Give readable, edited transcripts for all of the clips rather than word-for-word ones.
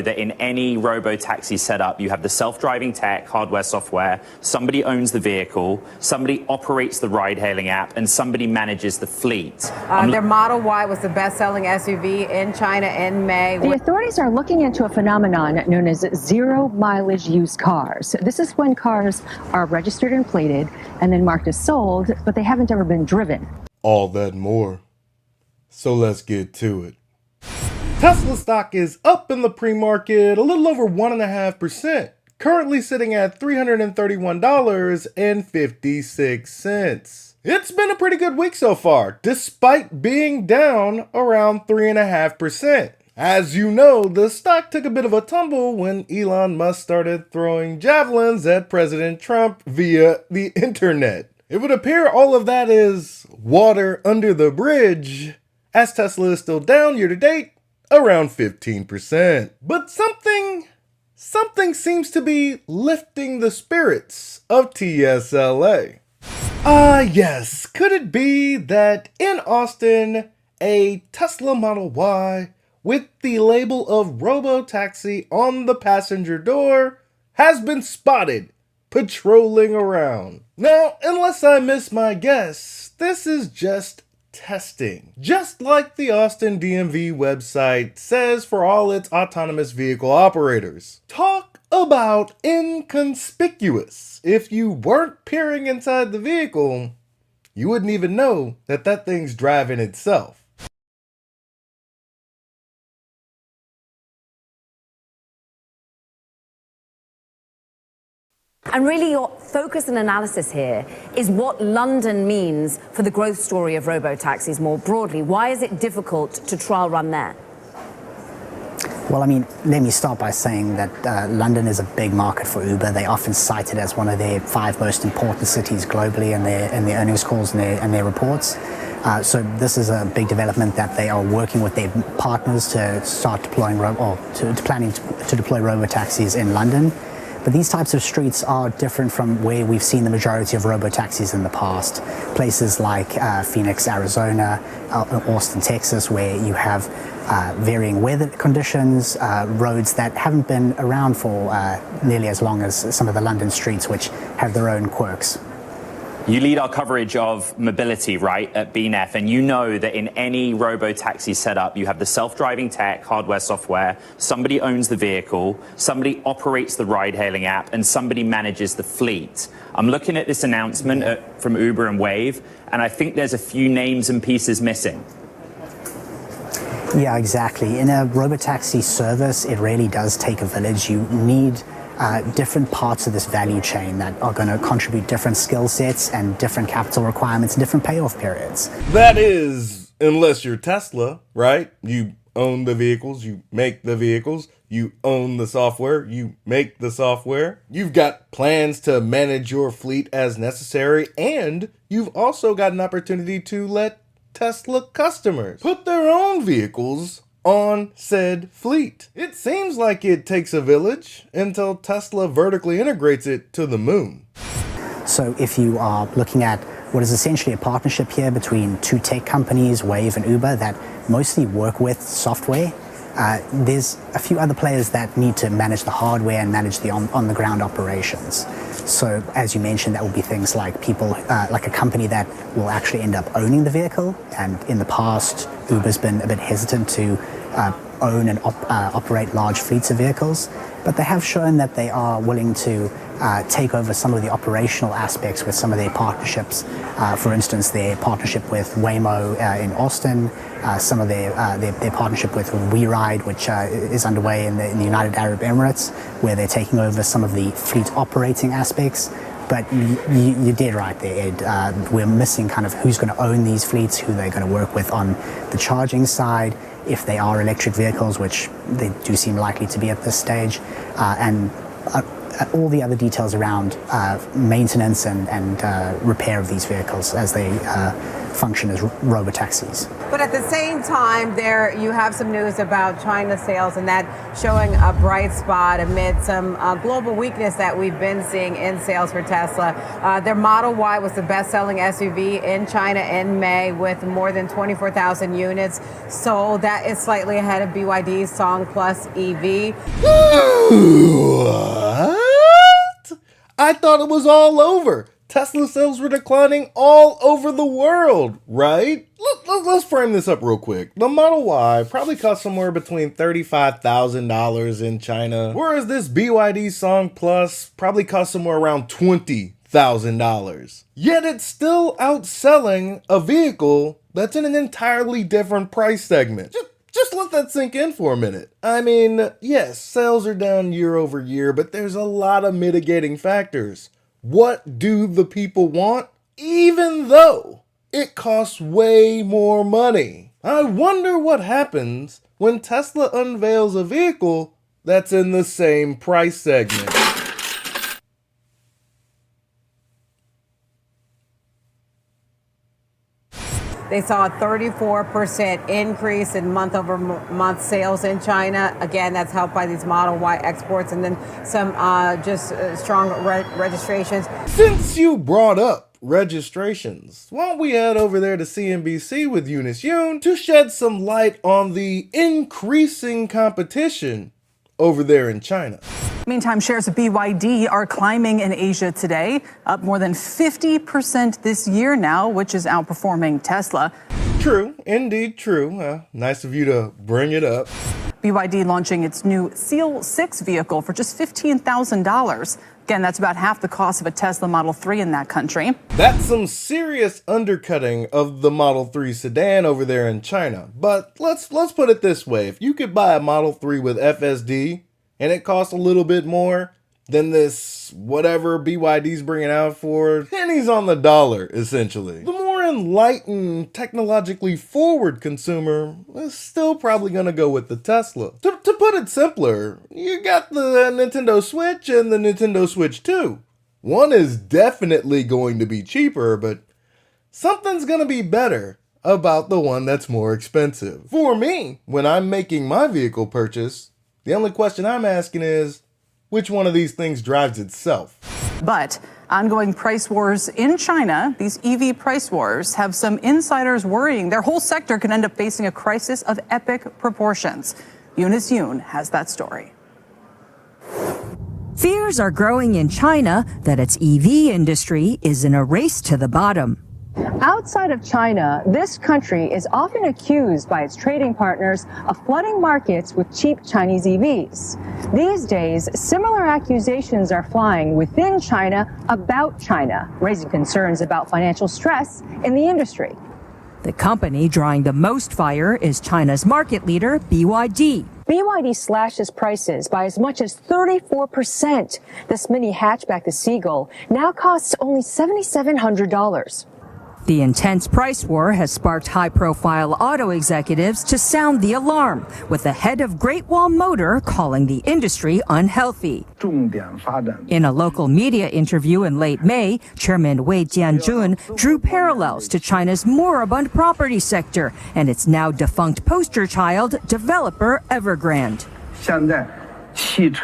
that in any Robotaxi setup, you have the self-driving tech, hardware, software, somebody owns the vehicle, somebody operates the ride-hailing app, and somebody manages the fleet. Their Model Y was the best-selling SUV in China in May. The authorities are looking into a phenomenon known as zero-mileage used cars. This is when cars are registered and plated and then marked as sold, but they haven't ever been driven. All that and more. So let's get to it. Tesla stock is up in the pre-market a little over 1.5%, currently sitting at $331.56. It's been a pretty good week so far, despite being down around 3.5%. As you know, the stock took a bit of a tumble when Elon Musk started throwing javelins at President Trump via the internet. It would appear all of that is water under the bridge, as Tesla is still down year to date around 15%. But something seems to be lifting the spirits of TSLA. Yes, could it be that in Austin, a Tesla Model Y with the label of Robotaxi on the passenger door has been spotted patrolling around? Now, unless I miss my guess, this is just testing. Just like the Austin DMV website says for all its autonomous vehicle operators. Talk about inconspicuous. If you weren't peering inside the vehicle, you wouldn't even know that that thing's driving itself. And really your focus and analysis here is what London means for the growth story of robotaxis more broadly. Why is it difficult to trial run there? Well, I mean, let me start by saying that London is a big market for Uber. They often cite it as one of their 5 most important cities globally in their earnings calls and their reports. So this is a big development that they are working with their partners to start deploying planning to deploy robotaxis in London. But these types of streets are different from where we've seen the majority of robotaxis in the past. Places like Phoenix, Arizona, Austin, Texas, where you have varying weather conditions, roads that haven't been around for nearly as long as some of the London streets, which have their own quirks. You lead our coverage of mobility, right, at BNEF, and you know that in any robotaxi setup, you have the self-driving tech, hardware, software, somebody owns the vehicle, somebody operates the ride-hailing app, and somebody manages the fleet. I'm looking at this announcement from Uber and Wave, and I think there's a few names and pieces missing. Yeah, exactly. In a robotaxi service, it really does take a village. You need different parts of this value chain that are going to contribute different skill sets and different capital requirements and different payoff periods. That is, unless you're Tesla, right? You own the vehicles, you make the vehicles, you own the software, you make the software. You've got plans to manage your fleet as necessary, and you've also got an opportunity to let Tesla customers put their own vehicles on said fleet. It seems like it takes a village until Tesla vertically integrates it to the moon. So if you are looking at what is essentially a partnership here between 2 tech companies, Wave and Uber, that mostly work with software, there's a few other players that need to manage the hardware and manage the on-the-ground operations. So as you mentioned, that will be things like people, like a company that will actually end up owning the vehicle. And in the past, Uber's been a bit hesitant to own and operate large fleets of vehicles, but they have shown that they are willing to take over some of the operational aspects with some of their partnerships. For instance, their partnership with Waymo in Austin, some of their partnership with WeRide, which is underway in the United Arab Emirates, where they're taking over some of the fleet operating aspects. But you did right there, Ed. We're missing kind of who's going to own these fleets, who they're going to work with on the charging side, if they are electric vehicles, which they do seem likely to be at this stage, and all the other details around maintenance and repair of these vehicles as they function as robotaxis. But at the same time, there you have some news about China sales, and that showing a bright spot amid some global weakness that we've been seeing in sales for Tesla. Their Model Y was the best-selling SUV in China in May, with more than 24,000 units sold. That is slightly ahead of BYD's Song Plus EV. What? I thought it was all over. Tesla sales were declining all over the world, right? Let's frame this up real quick. The Model Y probably cost somewhere between $35,000 in China, whereas this BYD Song Plus probably cost somewhere around $20,000. Yet it's still outselling a vehicle that's in an entirely different price segment. Just let that sink in for a minute. I mean, yes, sales are down year over year, but there's a lot of mitigating factors. What do the people want? Even though it costs way more money. I wonder what happens when Tesla unveils a vehicle that's in the same price segment. They saw a 34% increase in month-over-month sales in China. Again, that's helped by these Model Y exports and then some strong registrations. Since you brought up registrations, why don't we head over there to CNBC with Eunice Yoon to shed some light on the increasing competition over there in China. Meantime, shares of BYD are climbing in Asia today, up more than 50% this year now, which is outperforming Tesla. True, indeed true. Nice of you to bring it up. BYD launching its new Seal 6 vehicle for just $15,000. Again, that's about half the cost of a Tesla Model 3 in that country. That's some serious undercutting of the Model 3 sedan over there in China. But let's put it this way. If you could buy a Model 3 with FSD and it costs a little bit more than this whatever BYD's bringing out for, pennies on the dollar, essentially. The more enlightened, technologically forward consumer is still probably going to go with the Tesla. To put it simpler, you got the Nintendo Switch and the Nintendo Switch 2. One is definitely going to be cheaper, but something's going to be better about the one that's more expensive. For me, when I'm making my vehicle purchase, the only question I'm asking is, which one of these things drives itself? But ongoing price wars in China, these EV price wars, have some insiders worrying their whole sector could end up facing a crisis of epic proportions. Eunice Yoon has that story. Fears are growing in China that its EV industry is in a race to the bottom. Outside of China, this country is often accused by its trading partners of flooding markets with cheap Chinese EVs. These days, similar accusations are flying within China about China, raising concerns about financial stress in the industry. The company drawing the most fire is China's market leader, BYD. BYD slashes prices by as much as 34%. This mini hatchback, the Seagull, now costs only $7,700. The intense price war has sparked high-profile auto executives to sound the alarm, with the head of Great Wall Motor calling the industry unhealthy. In a local media interview in late May, Chairman Wei Jianjun drew parallels to China's moribund property sector and its now defunct poster child, developer Evergrande.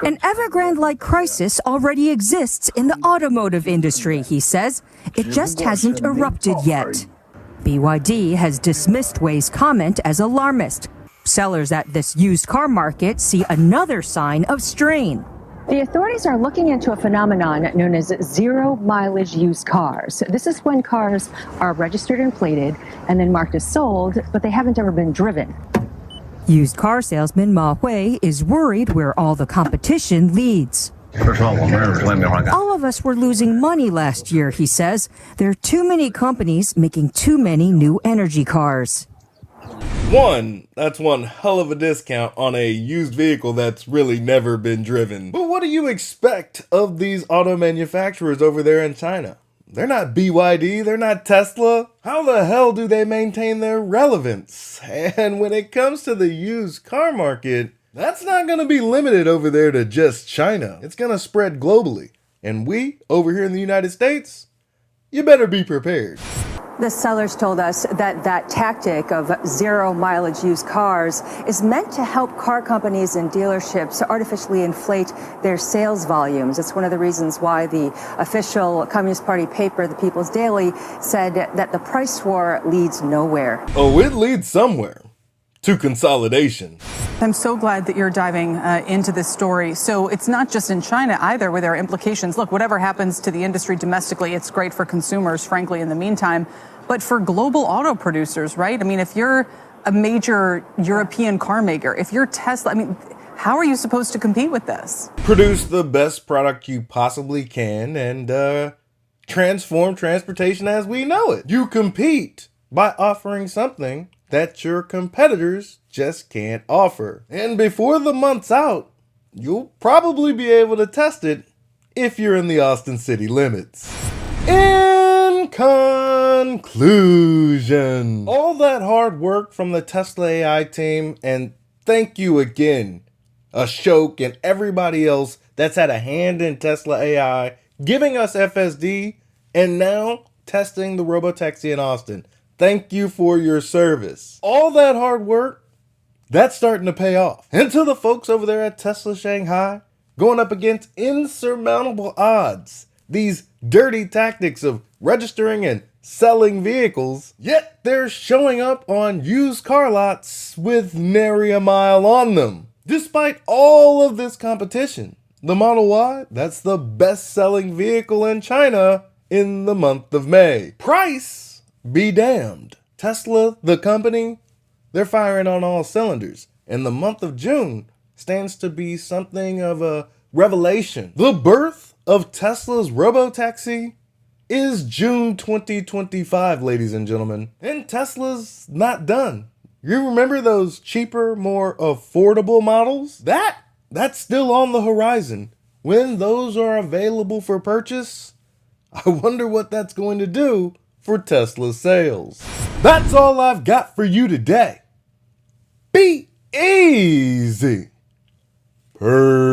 An Evergrande-like crisis already exists in the automotive industry, he says. It just hasn't erupted yet. BYD has dismissed Wei's comment as alarmist. Sellers at this used car market see another sign of strain. The authorities are looking into a phenomenon known as zero-mileage used cars. This is when cars are registered and plated and then marked as sold, but they haven't ever been driven. Used car salesman Ma Hui is worried where all the competition leads. All of us were losing money last year, he says. There are too many companies making too many new energy cars. That's one hell of a discount on a used vehicle that's really never been driven. But what do you expect of these auto manufacturers over there in China? They're not BYD, they're not Tesla. How the hell do they maintain their relevance? And when it comes to the used car market, that's not going to be limited over there to just China. It's going to spread globally. And we, over here in the United States, you better be prepared. The sellers told us that that tactic of zero mileage used cars is meant to help car companies and dealerships artificially inflate their sales volumes. It's one of the reasons why the official Communist Party paper, the People's Daily, said that the price war leads nowhere. Oh, it leads somewhere. To consolidation. I'm so glad that you're diving into this story. So it's not just in China either, where there are implications. Look, whatever happens to the industry domestically, it's great for consumers, frankly, in the meantime. But for global auto producers, right? I mean, if you're a major European car maker, if you're Tesla, I mean, how are you supposed to compete with this? Produce the best product you possibly can and transform transportation as we know it. You compete by offering something that your competitors just can't offer. And before the month's out, you'll probably be able to test it if you're in the Austin city limits. In conclusion, all that hard work from the Tesla AI team, and thank you again, Ashok and everybody else that's had a hand in Tesla AI, giving us FSD, and now testing the Robotaxi in Austin. Thank you for your service. All that hard work, that's starting to pay off. And to the folks over there at Tesla Shanghai, going up against insurmountable odds, these dirty tactics of registering and selling vehicles, yet they're showing up on used car lots with nary a mile on them. Despite all of this competition, the Model Y, that's the best-selling vehicle in China in the month of May. Price be damned. Tesla, the company, they're firing on all cylinders. And the month of June stands to be something of a revelation. The birth of Tesla's Robotaxi is June 2025, ladies and gentlemen. And Tesla's not done. You remember those cheaper, more affordable models? That's still on the horizon. When those are available for purchase, I wonder what that's going to do for Tesla sales. That's all I've got for you today. Be easy. Peril.